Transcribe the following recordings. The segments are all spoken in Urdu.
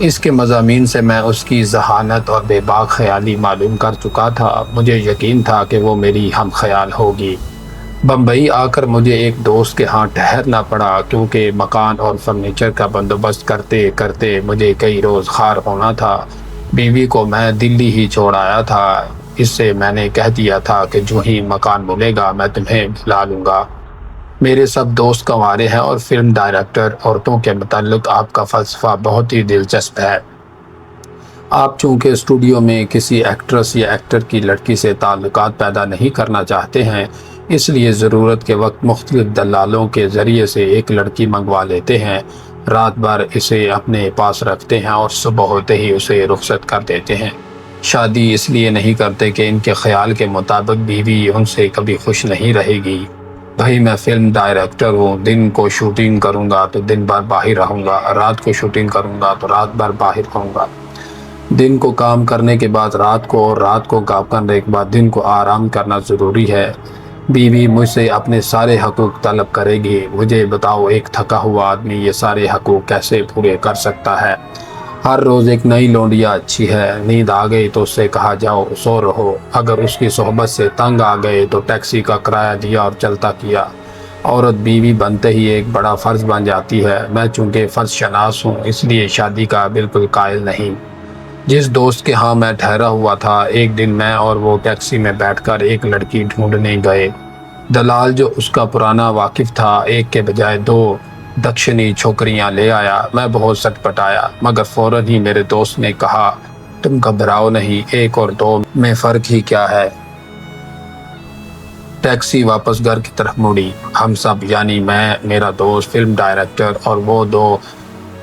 اس کے مضامین سے میں اس کی ذہانت اور بے باک خیالی معلوم کر چکا تھا۔ مجھے یقین تھا کہ وہ میری ہم خیال ہوگی۔ بمبئی آ کر مجھے ایک دوست کے ہاں ٹھہرنا پڑا، کیونکہ مکان اور فرنیچر کا بندوبست کرتے کرتے مجھے کئی روز خار ہونا تھا۔ بیوی کو میں دلی ہی چھوڑ آیا تھا۔ اس سے میں نے کہہ دیا تھا کہ جو ہی مکان ملے گا میں تمہیں بلا لوں گا۔ میرے سب دوست کنوارے ہیں اور فلم ڈائریکٹر عورتوں کے متعلق آپ کا فلسفہ بہت ہی دلچسپ ہے۔ آپ چونکہ اسٹوڈیو میں کسی ایکٹریس یا ایکٹر کی لڑکی سے تعلقات پیدا نہیں کرنا چاہتے ہیں، اس لیے ضرورت کے وقت مختلف دلالوں کے ذریعے سے ایک لڑکی منگوا لیتے ہیں، رات بھر اسے اپنے پاس رکھتے ہیں اور صبح ہوتے ہی اسے رخصت کر دیتے ہیں۔ شادی اس لیے نہیں کرتے کہ ان کے خیال کے مطابق بیوی ان سے کبھی خوش نہیں رہے گی۔ بھائی میں فلم ڈائریکٹر ہوں، دن کو شوٹنگ کروں گا تو دن بھر باہر رہوں گا، رات کو شوٹنگ کروں گا تو رات بھر باہر رہوں گا۔ دن کو کام کرنے کے بعد رات کو اور رات کو کام کرنے کے بعد دن کو آرام کرنا ضروری ہے۔ بیوی مجھ سے اپنے سارے حقوق طلب کرے گی۔ مجھے بتاؤ ایک تھکا ہوا آدمی یہ سارے حقوق کیسے پورے کر سکتا ہے؟ ہر روز ایک نئی لونڈیا اچھی ہے، نیند آ گئی تو اس سے کہا جاؤ سو رہو، اگر اس کی صحبت سے تنگ آ گئے تو ٹیکسی کا کرایہ دیا اور چلتا کیا۔ عورت بیوی بنتے ہی ایک بڑا فرض بن جاتی ہے۔ میں چونکہ فرض شناس ہوں اس لیے شادی کا بالکل قائل نہیں۔ جس دوست کے ہاں میں ٹھہرا ہوا تھا، ایک دن میں اور وہ ٹیکسی میں بیٹھ کر ایک لڑکی ڈھونڈنے گئے۔ دلال جو اس کا پرانا واقف تھا ایک کے بجائے دو دکشنی چھوکریاں لے آیا۔ میں بہت سٹپٹایا، مگر فوراً ہی میرے دوست نے کہا تم گھبراؤ نہیں، ایک اور دو میں فرق ہی کیا ہے۔ ٹیکسی واپس گھر کی طرف مڑی۔ ہم سب یعنی میں، میرا دوست، فلم ڈائریکٹر اور وہ دو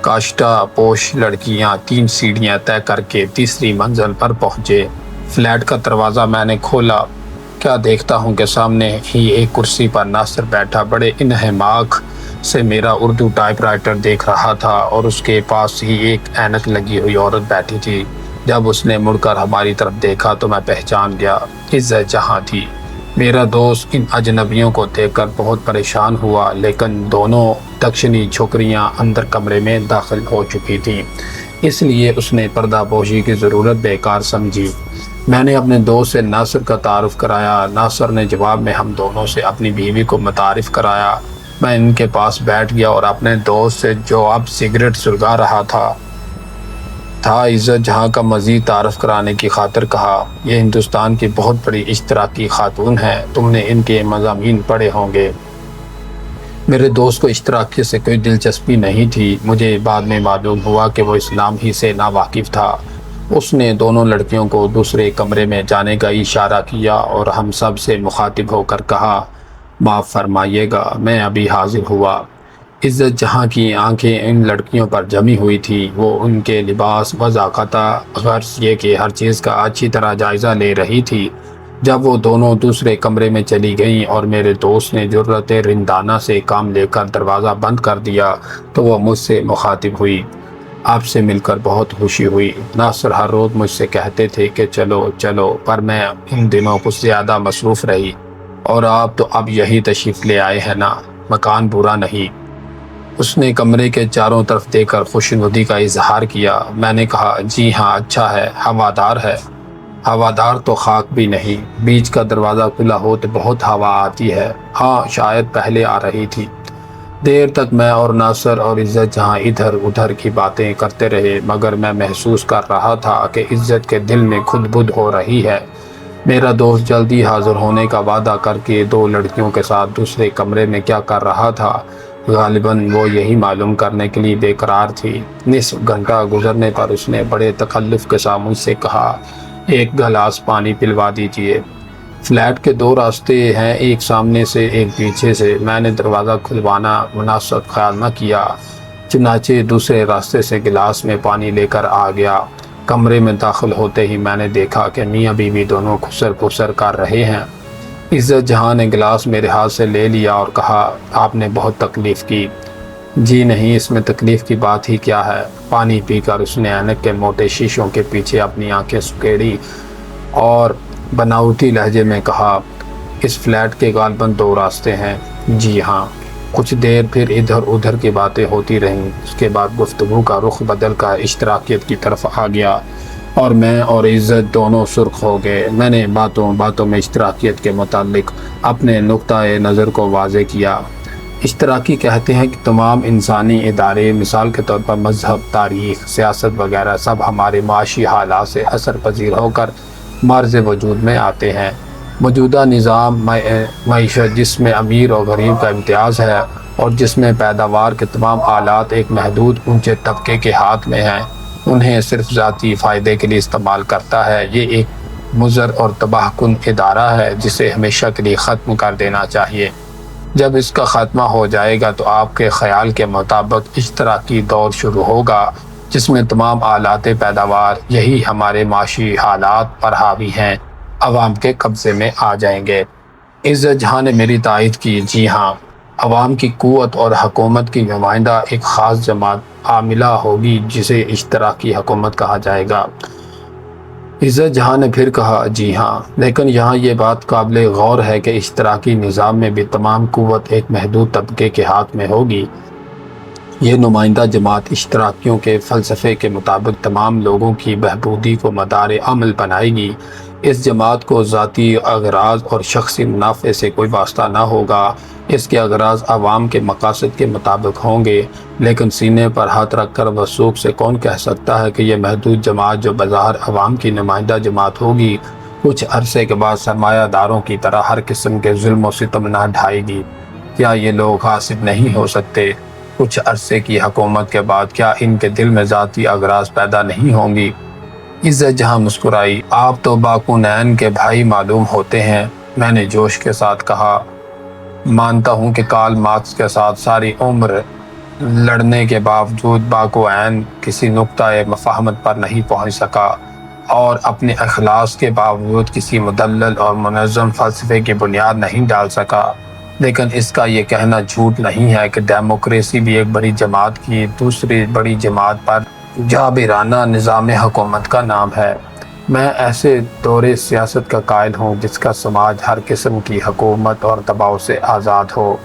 کاشٹا پوش لڑکیاں 3 سیڑھیاں طے کر کے تیسری منزل پر پہنچے۔ فلیٹ کا دروازہ میں نے کھولا، کیا دیکھتا ہوں کہ سامنے ہی ایک کرسی پر ناصر بیٹھا بڑے انہماک سے میرا اردو ٹائپ رائٹر دیکھ رہا تھا، اور اس کے پاس ہی ایک اینک لگی ہوئی عورت بیٹھی تھی۔ جب اس نے مڑ کر ہماری طرف دیکھا تو میں پہچان گیا، عزت جہاں تھی۔ میرا دوست ان اجنبیوں کو دیکھ کر بہت پریشان ہوا، لیکن دونوں دکشنی چھوکریاں اندر کمرے میں داخل ہو چکی تھیں، اس لیے اس نے پردہ پوشی کی ضرورت بیکار سمجھی۔ میں نے اپنے دوست سے ناصر کا تعارف کرایا۔ ناصر نے جواب میں ہم دونوں سے اپنی بیوی کو متعارف کرایا۔ میں ان کے پاس بیٹھ گیا اور اپنے دوست سے جو اب سگریٹ سلگا رہا تھا عزت جہاں کا مزید تعارف کرانے کی خاطر کہا، یہ ہندوستان کی بہت بڑی اشتراکی خاتون ہے، تم نے ان کے مضامین پڑھے ہوں گے۔ میرے دوست کو اشتراکی سے کوئی دلچسپی نہیں تھی۔ مجھے بعد میں معلوم ہوا کہ وہ اسلام ہی سے ناواقف تھا۔ اس نے دونوں لڑکیوں کو دوسرے کمرے میں جانے کا اشارہ کیا اور ہم سب سے مخاطب ہو کر کہا معاف فرمائیے گا، میں ابھی حاضر ہوا۔ عزت جہاں کی آنکھیں ان لڑکیوں پر جمی ہوئی تھی، وہ ان کے لباس وضاقتہ غرض یہ کہ ہر چیز کا اچھی طرح جائزہ لے رہی تھی۔ جب وہ دونوں دوسرے کمرے میں چلی گئیں اور میرے دوست نے جرأت رندانہ سے کام لے کر دروازہ بند کر دیا تو وہ مجھ سے مخاطب ہوئی، آپ سے مل کر بہت خوشی ہوئی۔ ناصر ہر روز مجھ سے کہتے تھے کہ چلو چلو، پر میں ان دنوں کچھ زیادہ مصروف رہی، اور آپ تو اب یہی تشریف لے آئے ہیں نا، مکان برا نہیں۔ اس نے کمرے کے چاروں طرف دیکھ کر خوشنودی کا اظہار کیا۔ میں نے کہا جی ہاں اچھا ہے، ہوادار ہے۔ ہوادار تو خاک بھی نہیں، بیچ کا دروازہ کھلا ہو تو بہت ہوا آتی ہے۔ ہاں شاید پہلے آ رہی تھی۔ دیر تک میں اور ناصر اور عزت جہاں ادھر ادھر کی باتیں کرتے رہے، مگر میں محسوس کر رہا تھا کہ عزت کے دل میں خود بدھ ہو رہی ہے۔ میرا دوست جلدی حاضر ہونے کا وعدہ کر کے دو لڑکیوں کے ساتھ دوسرے کمرے میں کیا کر رہا تھا، غالباً وہ یہی معلوم کرنے کے لیے بے قرار تھی۔ نصف گھنٹہ گزرنے پر اس نے بڑے تکلف کے ساتھ مجھ سے کہا ایک گلاس پانی پلوا دیجیے۔ فلیٹ کے 2 راستے ہیں، ایک سامنے سے ایک پیچھے سے۔ میں نے دروازہ کھلوانا مناسب خیال نہ کیا، چنانچہ دوسرے راستے سے گلاس میں پانی لے کر آ گیا۔ کمرے میں داخل ہوتے ہی میں نے دیکھا کہ میاں بیوی دونوں خسر پسر کر رہے ہیں۔ عزت جہاں نے گلاس میرے ہاتھ سے لے لیا اور کہا آپ نے بہت تکلیف کی۔ جی نہیں، اس میں تکلیف کی بات ہی کیا ہے۔ پانی پی کر اس نے اینک کے موٹے شیشوں کے پیچھے اپنی آنکھیں سکیڑی اور بناوٹی لہجے میں کہا اس فلیٹ کے غالباً 2 راستے ہیں۔ جی ہاں۔ کچھ دیر پھر ادھر ادھر کی باتیں ہوتی رہیں۔ اس کے بعد گفتگو کا رخ بدل کر اشتراکیت کی طرف آ گیا اور میں اور عزت دونوں سرخ ہو گئے۔ میں نے باتوں میں اشتراکیت کے متعلق اپنے نقطۂ نظر کو واضح کیا۔ اشتراکی کہتے ہیں کہ تمام انسانی ادارے، مثال کے طور پر مذہب، تاریخ، سیاست وغیرہ، سب ہمارے معاشی حالات سے اثر پذیر ہو کر مرز وجود میں آتے ہیں۔ موجودہ نظام معیشت جس میں امیر اور غریب کا امتیاز ہے اور جس میں پیداوار کے تمام آلات ایک محدود اونچے طبقے کے ہاتھ میں ہیں، انہیں صرف ذاتی فائدے کے لیے استعمال کرتا ہے، یہ ایک مضر اور تباہ کن ادارہ ہے جسے ہمیشہ کے لیے ختم کر دینا چاہیے۔ جب اس کا خاتمہ ہو جائے گا تو آپ کے خیال کے مطابق اشتراکی دور شروع ہوگا جس میں تمام آلات پیداوار، یہی ہمارے معاشی حالات پر حاوی ہیں، عوام کے قبضے میں آ جائیں گے۔ عزت جہاں نے میری تائید کی۔ جی ہاں، عوام کی قوت اور حکومت کی نمائندہ ایک خاص جماعت عاملہ ہوگی جسے اشتراکی حکومت کہا جائے گا۔ عزت جہاں نے پھر کہا، جی ہاں، لیکن یہاں یہ بات قابل غور ہے کہ اشتراکی نظام میں بھی تمام قوت ایک محدود طبقے کے ہاتھ میں ہوگی۔ یہ نمائندہ جماعت اشتراکیوں کے فلسفے کے مطابق تمام لوگوں کی بہبودی کو مدار عمل بنائے گی۔ اس جماعت کو ذاتی اغراض اور شخصی منافع سے کوئی واسطہ نہ ہوگا۔ اس کے اغراض عوام کے مقاصد کے مطابق ہوں گے، لیکن سینے پر ہاتھ رکھ کر وثوق سے کون کہہ سکتا ہے کہ یہ محدود جماعت جو بظاہر عوام کی نمائندہ جماعت ہوگی، کچھ عرصے کے بعد سرمایہ داروں کی طرح ہر قسم کے ظلم و ستم نہ ڈھائے گی؟ کیا یہ لوگ غاصب نہیں ہو سکتے؟ کچھ عرصے کی حکومت کے بعد کیا ان کے دل میں ذاتی اغراض پیدا نہیں ہوں گی؟ عزت جہاں مسکرائی۔ آپ تو باقونین کے بھائی معلوم ہوتے ہیں، میں نے جوش کے ساتھ کہا۔ مانتا ہوں کہ کارل مارکس کے ساتھ ساری عمر لڑنے کے باوجود باقوین کسی نقطۂ مفاہمت پر نہیں پہنچ سکا اور اپنے اخلاص کے باوجود کسی مدلل اور منظم فلسفے کی بنیاد نہیں ڈال سکا، لیکن اس کا یہ کہنا جھوٹ نہیں ہے کہ ڈیموکریسی بھی ایک بڑی جماعت کی دوسری بڑی جماعت پر جابرانہ نظام حکومت کا نام ہے۔ میں ایسے دور سیاست کا قائل ہوں جس کا سماج ہر قسم کی حکومت اور دباؤ سے آزاد ہو۔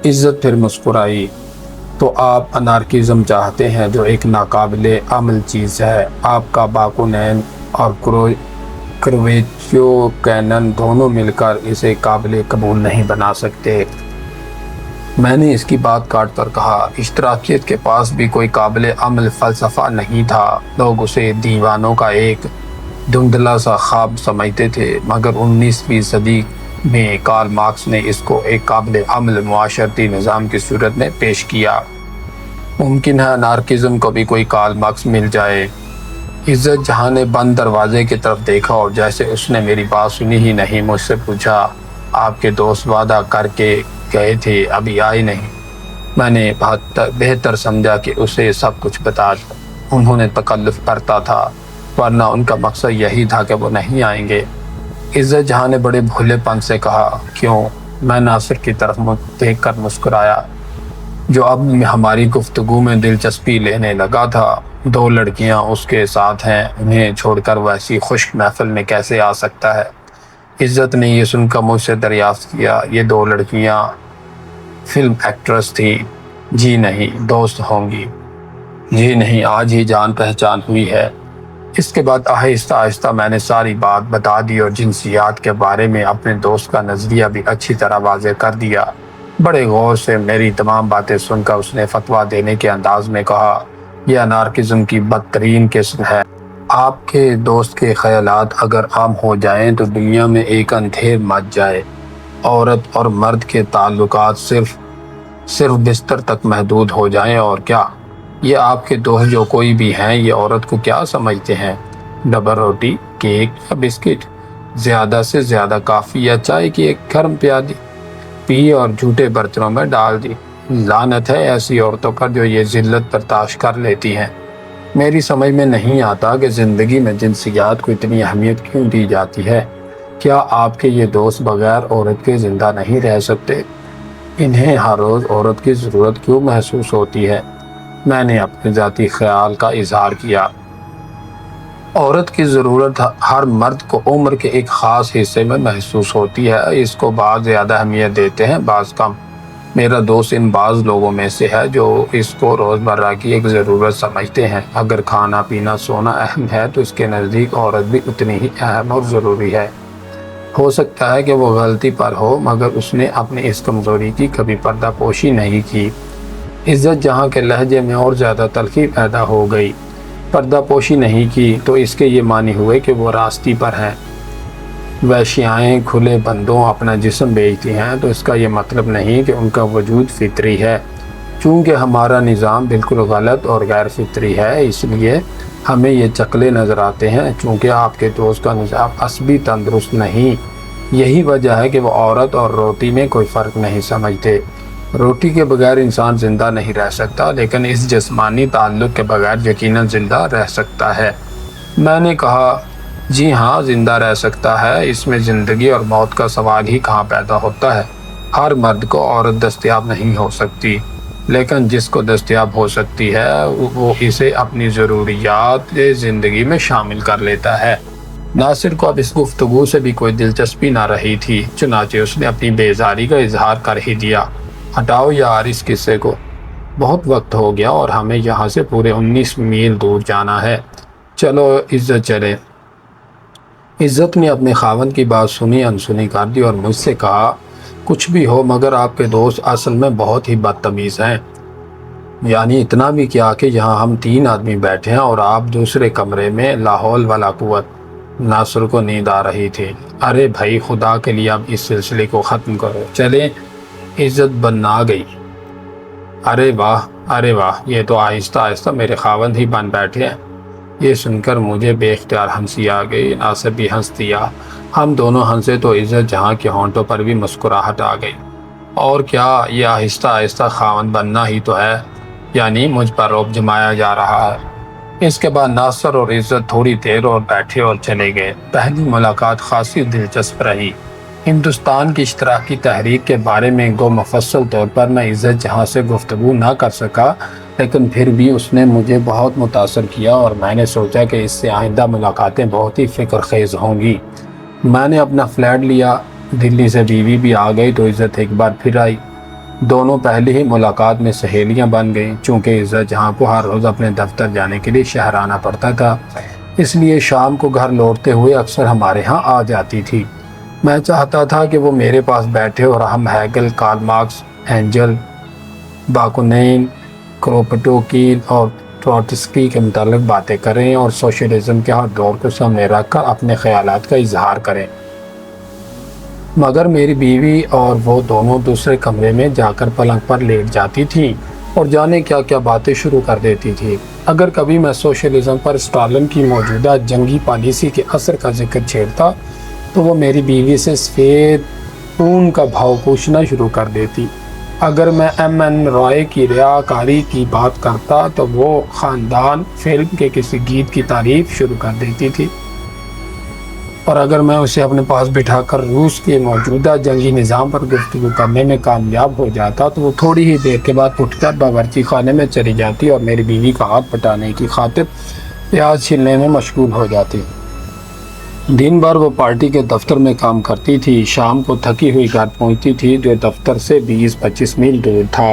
عزت پھر مسکرائی۔ تو آپ انارکیزم چاہتے ہیں جو ایک ناقابل عمل چیز ہے۔ آپ کا باقونین اور کرویچیو کینن دونوں مل کر اسے قابل قبول نہیں بنا سکتے۔ میں نے اس کی بات کاٹ کر کہا، اشتراکیت کے پاس بھی کوئی قابل عمل فلسفہ نہیں تھا۔ لوگ اسے دیوانوں کا ایک دھندلا سا خواب سمجھتے تھے، مگر 19ویں صدی میں کارل مارکس نے اس کو ایک قابل عمل معاشرتی نظام کی صورت میں پیش کیا۔ ممکن ہے انارکیزم کو بھی کوئی کارل مارکس مل جائے۔ عزت جہاں نے بند دروازے کی طرف دیکھا اور جیسے اس نے میری بات سنی ہی نہیں مجھ سے پوچھا، آپ کے دوست وعدہ کر کے گئے تھے، ابھی آئے نہیں؟ میں نے بہتر سمجھا کہ اسے سب کچھ بتا دوں۔ انہوں نے تکلف کرتا تھا، ورنہ ان کا مقصد یہی تھا کہ وہ نہیں آئیں گے۔ عزت جہاں نے بڑے بھولے پن سے کہا، کیوں؟ میں ناصر کی طرف دیکھ کر مسکرایا، جو اب ہماری گفتگو میں دلچسپی لینے لگا تھا۔ 2 لڑکیاں اس کے ساتھ ہیں، انہیں چھوڑ کر وہ ایسی خشک محفل میں کیسے آ سکتا ہے؟ عزت نے یہ سن کر مجھ سے دریافت کیا، یہ 2 لڑکیاں فلم ایکٹریس تھیں؟ جی نہیں، دوست ہوں گی۔ جی نہیں، آج ہی جان پہچان ہوئی ہے۔ اس کے بعد آہستہ آہستہ میں نے ساری بات بتا دی اور جنسیات کے بارے میں اپنے دوست کا نظریہ بھی اچھی طرح واضح کر دیا۔ بڑے غور سے میری تمام باتیں سن کر اس نے فتویٰ دینے کے انداز میں کہا، یہ انارکیزم کی بدترین قسم ہے۔ آپ کے دوست کے خیالات اگر عام ہو جائیں تو دنیا میں ایک اندھیر مچ جائے۔ عورت اور مرد کے تعلقات صرف بستر تک محدود ہو جائیں اور کیا؟ یہ آپ کے دوست جو کوئی بھی ہیں، یہ عورت کو کیا سمجھتے ہیں؟ ڈبل روٹی، کیک یا بسکٹ؟ زیادہ سے زیادہ کافی یا چائے کی ایک گرم پیالی پی اور جھوٹے برتنوں میں ڈال دی۔ لعنت ہے ایسی عورتوں پر جو یہ ذلت برداشت کر لیتی ہیں۔ میری سمجھ میں نہیں آتا کہ زندگی میں جنسیات کو اتنی اہمیت کیوں دی جاتی ہے۔ کیا آپ کے یہ دوست بغیر عورت کے زندہ نہیں رہ سکتے؟ انہیں ہر روز عورت کی ضرورت کیوں محسوس ہوتی ہے؟ میں نے اپنے ذاتی خیال کا اظہار کیا۔ عورت کی ضرورت ہر مرد کو عمر کے ایک خاص حصے میں محسوس ہوتی ہے۔ اس کو بعض زیادہ اہمیت دیتے ہیں، بعض کم۔ میرا دوست ان بعض لوگوں میں سے ہے جو اس کو روزمرہ کی ایک ضرورت سمجھتے ہیں۔ اگر کھانا پینا سونا اہم ہے تو اس کے نزدیک عورت بھی اتنی ہی اہم اور ضروری ہے۔ ہو سکتا ہے کہ وہ غلطی پر ہو، مگر اس نے اپنی اس کمزوری کی کبھی پردہ پوشی نہیں کی۔ عزت جہاں کے لہجے میں اور زیادہ تلخی پیدا ہو گئی۔ پردہ پوشی نہیں کی تو اس کے یہ معنی ہوئے کہ وہ راستی پر ہیں۔ ویشیائیں کھلے بندوں اپنا جسم بیچتی ہیں تو اس کا یہ مطلب نہیں کہ ان کا وجود فطری ہے۔ چونکہ ہمارا نظام بالکل غلط اور غیر فطری ہے، اس لیے ہمیں یہ چکلے نظر آتے ہیں۔ چونکہ آپ کے دوست کا نظام عصبی تندرست نہیں، یہی وجہ ہے کہ وہ عورت اور روٹی میں کوئی فرق نہیں سمجھتے۔ روٹی کے بغیر انسان زندہ نہیں رہ سکتا، لیکن اس جسمانی تعلق کے بغیر یقیناً زندہ رہ سکتا ہے۔ میں نے کہا، جی ہاں، زندہ رہ سکتا ہے۔ اس میں زندگی اور موت کا سوال ہی کہاں پیدا ہوتا ہے۔ ہر مرد کو عورت دستیاب نہیں ہو سکتی، لیکن جس کو دستیاب ہو سکتی ہے وہ اسے اپنی ضروریات زندگی میں شامل کر لیتا ہے۔ ناصر کو اب اس گفتگو سے بھی کوئی دلچسپی نہ رہی تھی، چنانچہ اس نے اپنی بیزاری کا اظہار کر ہی دیا۔ ہٹاؤ یار اس قصے کو، بہت وقت ہو گیا اور ہمیں یہاں سے پورے 19 میل دور جانا ہے۔ چلو عزت چلے۔ عزت نے اپنے خاوند کی بات سنی انسنی کر دی اور مجھ سے کہا، کچھ بھی ہو مگر آپ کے دوست اصل میں بہت ہی بدتمیز ہیں۔ یعنی اتنا بھی کیا کہ یہاں ہم 3 آدمی بیٹھے ہیں اور آپ دوسرے کمرے میں۔ لا حول ولا قوت۔ ناصر کو نیند آ رہی تھی۔ ارے بھائی، خدا کے لیے اب اس سلسلے کو ختم کرو، چلیں۔ عزت بنا گئی۔ ارے واہ، یہ تو آہستہ آہستہ میرے خاوند ہی بن بیٹھے ہیں۔ یہ سن کر مجھے بے اختیار ہنسی آ گئی۔ ناصر بھی ہنس دیا۔ ہم دونوں ہنسے تو عزت جہاں کے ہونٹوں پر بھی مسکراہٹ آ گئی۔ اور کیا، یہ آہستہ آہستہ خاوند بننا ہی تو ہے، یعنی مجھ پر رعب جمایا جا رہا ہے۔ اس کے بعد ناصر اور عزت تھوڑی دیر اور بیٹھے اور چلے گئے۔ پہلی ملاقات خاصی دلچسپ رہی۔ ہندوستان کی اشتراکی تحریک کے بارے میں گو مفصل طور پر میں عزت جہاں سے گفتگو نہ کر سکا، لیکن پھر بھی اس نے مجھے بہت متاثر کیا اور میں نے سوچا کہ اس سے آئندہ ملاقاتیں بہت ہی فکر خیز ہوں گی۔ میں نے اپنا فلیٹ لیا، دلی سے بیوی بھی آ گئی تو عزت ایک بار پھر آئی۔ دونوں پہلی ہی ملاقات میں سہیلیاں بن گئیں۔ چونکہ عزت جہاں کو ہر روز اپنے دفتر جانے کے لیے شہر آنا پڑتا تھا، اس لیے شام کو گھر لوٹتے ہوئے اکثر ہمارے ہاں آ جاتی تھی۔ میں چاہتا تھا کہ وہ میرے پاس بیٹھے اور ہم ہیگل، کارل مارکس، اینجل، باکونین، کروپٹوکین اور ٹروٹسکی کے متعلق باتیں کریں اور سوشلزم کے ہر دور کو سامنے رکھ کر اپنے خیالات کا اظہار کریں۔ مگر میری بیوی اور وہ دونوں دوسرے کمرے میں جا کر پلنگ پر لیٹ جاتی تھیں اور جانے کیا کیا باتیں شروع کر دیتی تھی۔ اگر کبھی میں سوشلزم پر اسٹالن کی موجودہ جنگی پالیسی کے اثر کا ذکر چھیڑتا تو وہ میری بیوی سے سفید خون کا بھاؤ پوچھنا شروع کر دیتی۔ اگر میں ایم این رائے کی ریاکاری کی بات کرتا تو وہ خاندان فلم کے کسی گیت کی تعریف شروع کر دیتی تھی، اور اگر میں اسے اپنے پاس بٹھا کر روس کے موجودہ جنگی نظام پر گفتگو کرنے میں کامیاب ہو جاتا تو وہ تھوڑی ہی دیر کے بعد اٹھ کر باورچی خانے میں چلی جاتی اور میری بیوی کا ہاتھ پٹانے کی خاطر پیاز چھیلنے میں مشغول ہو جاتی۔ دن بھر وہ پارٹی کے دفتر میں کام کرتی تھی، شام کو تھکی ہوئی گھر پہنچتی تھی جو دفتر سے 20-25 میل دور تھا۔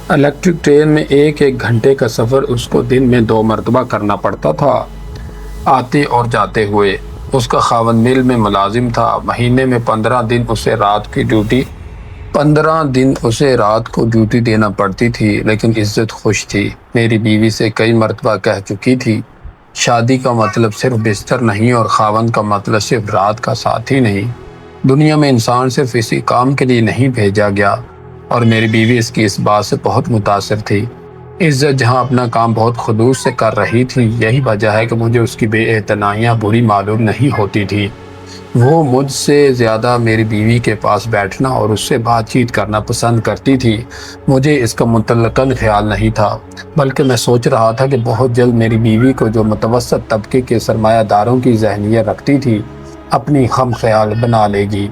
الیکٹرک ٹرین میں ایک گھنٹے کا سفر اس کو دن میں 2 مرتبہ کرنا پڑتا تھا، آتے اور جاتے ہوئے۔ اس کا خاوند مل میں ملازم تھا۔ مہینے میں 15 دن اسے رات کو ڈیوٹی دینا پڑتی تھی، لیکن عزت خوش تھی۔ میری بیوی سے کئی مرتبہ کہہ چکی تھی، شادی کا مطلب صرف بستر نہیں اور خاوند کا مطلب صرف رات کا ساتھی نہیں۔ دنیا میں انسان صرف اسی کام کے لیے نہیں بھیجا گیا، اور میری بیوی اس بات سے بہت متاثر تھی۔ عزت جہاں اپنا کام بہت خلوص سے کر رہی تھی، یہی وجہ ہے کہ مجھے اس کی بے اعتنائیاں بری معلوم نہیں ہوتی تھی۔ وہ مجھ سے زیادہ میری بیوی کے پاس بیٹھنا اور اس سے بات چیت کرنا پسند کرتی تھی۔ مجھے اس کا مطلقاً خیال نہیں تھا، بلکہ میں سوچ رہا تھا کہ بہت جلد میری بیوی کو، جو متوسط طبقے کے سرمایہ داروں کی ذہنیت رکھتی تھی، اپنی خم خیال بنا لے گی۔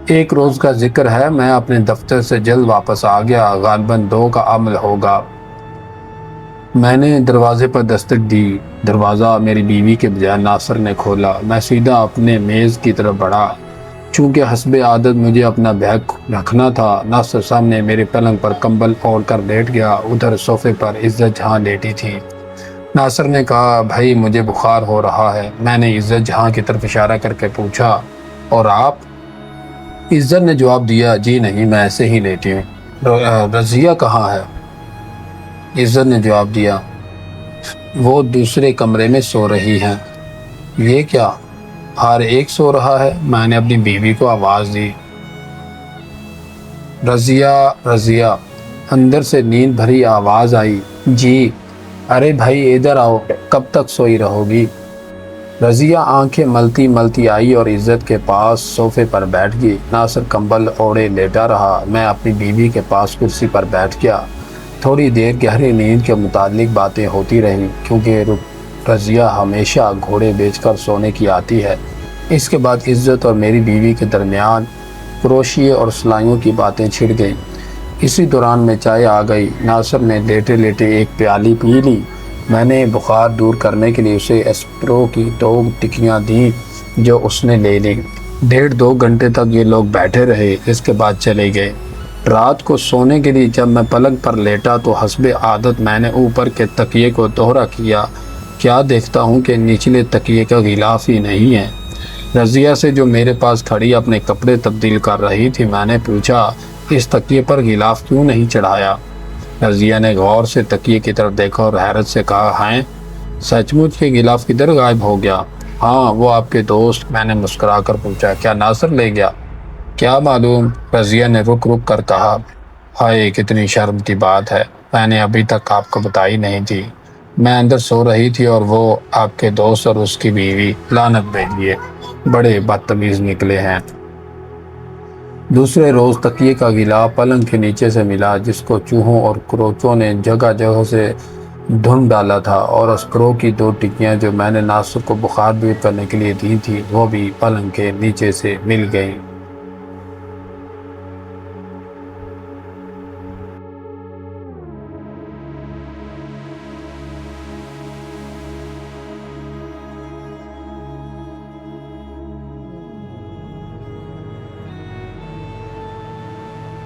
ایک روز کا ذکر ہے، میں اپنے دفتر سے جلد واپس آ گیا، غالباً 2 کا عمل ہوگا۔ میں نے دروازے پر دستک دی۔ دروازہ میری بیوی کے بجائے ناصر نے کھولا۔ میں سیدھا اپنے میز کی طرف بڑھا۔ چونکہ حسب عادت مجھے اپنا بیگ رکھنا تھا، ناصر سامنے میرے پلنگ پر کمبل اوڑھ کر لیٹ گیا۔ ادھر صوفے پر عزت جہاں لیٹی تھی۔ ناصر نے کہا، بھائی مجھے بخار ہو رہا ہے۔ میں نے عزت جہاں کی طرف اشارہ کر کے پوچھا، اور آپ؟ عزت نے جواب دیا، جی نہیں، میں ایسے ہی لیٹی ہوں۔ رضیہ کہاں ہے؟ عزت نے جواب دیا، وہ دوسرے کمرے میں سو رہی ہے۔ یہ کیا، ہر ایک سو رہا ہے؟ میں نے اپنی بیوی کو آواز دی، رضیہ۔ اندر سے نیند بھری آواز آئی، جی۔ ارے بھائی ادھر آؤ، کب تک سوئی رہو گی؟ رضیہ آنکھیں ملتی ملتی آئی اور عزت کے پاس صوفے پر بیٹھ گئی۔ ناصر کمبل اوڑھے لیٹا رہا۔ میں اپنی بیوی کے پاس کرسی پر بیٹھ گیا۔ تھوڑی دیر گہری نیند کے متعلق باتیں ہوتی رہیں، کیونکہ رضیہ ہمیشہ گھوڑے بیچ کر سونے کی آتی ہے۔ اس کے بعد عزت اور میری بیوی کے درمیان کروشیے اور سلائیوں کی باتیں چھڑ گئیں۔ اسی دوران میں چائے آ گئی۔ ناصر نے لیٹے لیٹے ایک پیالی پی لی۔ میں نے بخار دور کرنے کے لیے اسے ایسپرو کی 2 ٹکیاں دیں جو اس نے لے لیں۔ 1.5-2 گھنٹے تک یہ لوگ بیٹھے رہے، اس کے بعد چلے گئے۔ رات کو سونے کے لیے جب میں پلنگ پر لیٹا تو حسب عادت میں نے اوپر کے تکیے کو دوہرا کیا دیکھتا ہوں کہ نچلے تکیے کا غلاف ہی نہیں ہے۔ رضیہ سے جو میرے پاس کھڑی اپنے کپڑے تبدیل کر رہی تھی، میں نے پوچھا، اس تکیے پر غلاف کیوں نہیں چڑھایا؟ رضیہ نے غور سے تکیے کی طرف دیکھا اور حیرت سے کہا، ہیں، سچ مچ کے غلاف کدھر غائب ہو گیا؟ ہاں، وہ آپ کے دوست۔ میں نے مسکرا کر پوچھا، کیا ناصر لے گیا؟ کیا معلوم، رضیہ نے رک کر کہا۔ ہائے، کتنی شرم کی بات ہے، میں نے ابھی تک آپ کو بتائی نہیں تھی۔ میں اندر سو رہی تھی اور وہ آپ کے دوست اور اس کی بیوی، لعنت بھیجیے، بڑے بدتمیز نکلے ہیں۔ دوسرے روز تکیے کا غلاف پلنگ کے نیچے سے ملا، جس کو چوہوں اور کروچوں نے جگہ جگہ سے ڈھونڈ ڈالا تھا، اور ایسپرو کی 2 ٹکیاں جو میں نے ناصر کو بخار دور کرنے کے لیے دی تھی، وہ بھی پلنگ کے نیچے سے مل گئیں۔